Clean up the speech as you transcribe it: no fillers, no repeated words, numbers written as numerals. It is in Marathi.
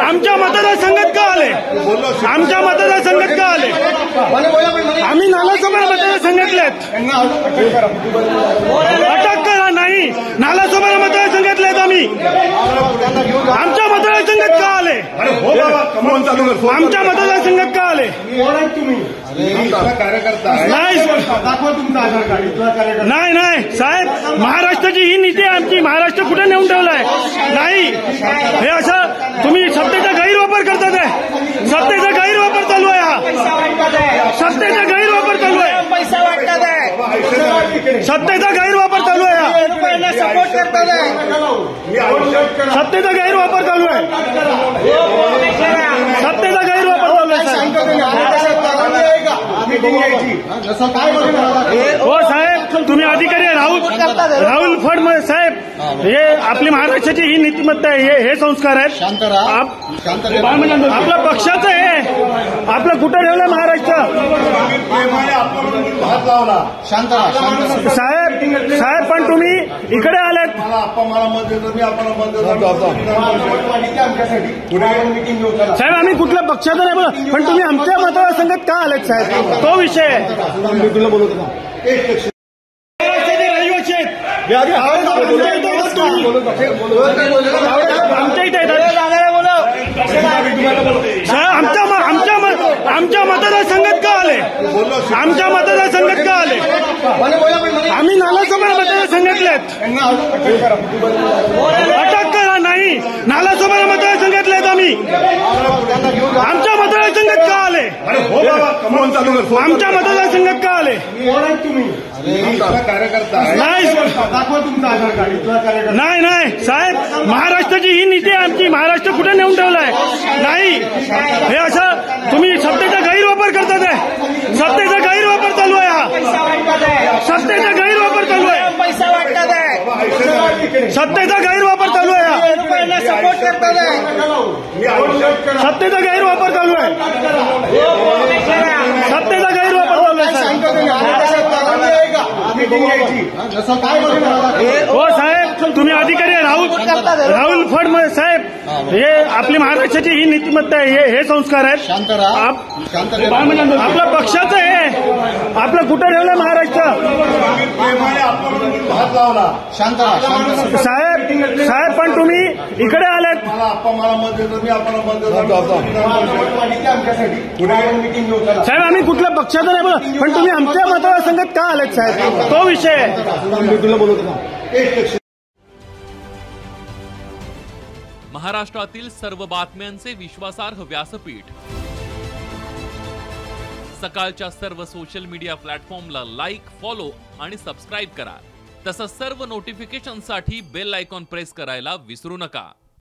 आमच्या मतदारसंघात का आले? आमच्या मतदारसंघात का आले? आम्ही नालासोपारा मतदारसंघातले आहेत. अटक करा. नाही, नालासोपारा मतदारसंघातले आहेत आम्ही. आमच्या मतदारसंघात का आले? आमच्या मतदारसंघात का आले? नाही साहेब, महाराष्ट्राची ही नीती आहे आमची. महाराष्ट्र कुठे नेऊन ठेवलाय? नाही, हे असं तुम्ही सत्तेचा गैरवापर करतात आहे. सत्तेचा गैरवापर चालू आहे. हा सत्तेचा गैरवापर चालू आहे. पैसा वाटतात आहे. सत्तेचा गैरवापर चालू आहे. सपोर्ट करतात आहे. सत्तेचा गैरवापर चालू आहे. सत्तेचा गैरवापर चालू आहे. हो साहेब, तुम्ही अधिकारी आहे. राहुल फडणवीस साहेब, हे आपली महाराष्ट्राची ही नीतिमत्ता आहे. हे संस्कार आहेत. आपल्या पक्षाचं आहे. आपलं कुठं ठेवलं महाराष्ट्र? साहेब पण तुम्ही इकडे आलेत. साहेब आम्ही कुठल्या पक्षाचं नाही बोला, पण तुम्ही आमच्या मतदारसंघात का आलेत साहेब? तो विषय आहे. तुला बोलत होता आमच्या इथे आमच्या मतदारसंघात का आले? आमच्या मतदारसंघात का आले? आम्ही नालासोपारा मतदारसंघातले आहेत. अटक करा. नाही, नालासोपारा मतदारसंघातले आहेत आम्ही. आमच्या मतदारसंघात का आले? आमच्या मतदारसंघात का आले? नाही साहेब, महाराष्ट्राची ही नीती आहे आमची. महाराष्ट्र कुठे नेऊन ठेवलाय? नाही, हे असं तुम्ही सत्तेचा गैरवापर करतात आहे. सत्तेचा गैरवापर चालू आहे. हा सत्तेचा गैरवापर चालू आहे. पैसा वाटतात आहे. सत्तेचा गैरवापर चालू आहे. सपोर्ट करतात आहे. सत्तेचा गैरवापर चालू आहे. सत्तेचा गैरवापर चालू आहे. हो साहेब, तुम्ही अधिकारी आहे. राहुल फडणवीस साहेब, हे आपली महाराष्ट्राची ही नीतिमत्ता आहे. हे संस्कार आहेत. आपल्या पक्षाचं आहे. आपलं कुठं ठेवलं महाराष्ट्र? साहेब पण तुम्ही इकडे आलेत. साहेब आम्ही कुठल्या पक्षाचं नाही बोला, पण तुम्ही आमच्या मतदारसंघात का आलेत साहेब? तो विषय आहे. तुला बोलत होता महाराष्ट्रातील सर्व बातम्यांचे विश्वासार्ह व्यासपीठ. सकाळच्या सर्व सोशल मीडिया प्लॅटफॉर्मला लाईक, फॉलो आणि सबस्क्राईब करा. तसंच सर्व नोटिफिकेशनसाठी बेल आयकॉन प्रेस करायला विसरू नका.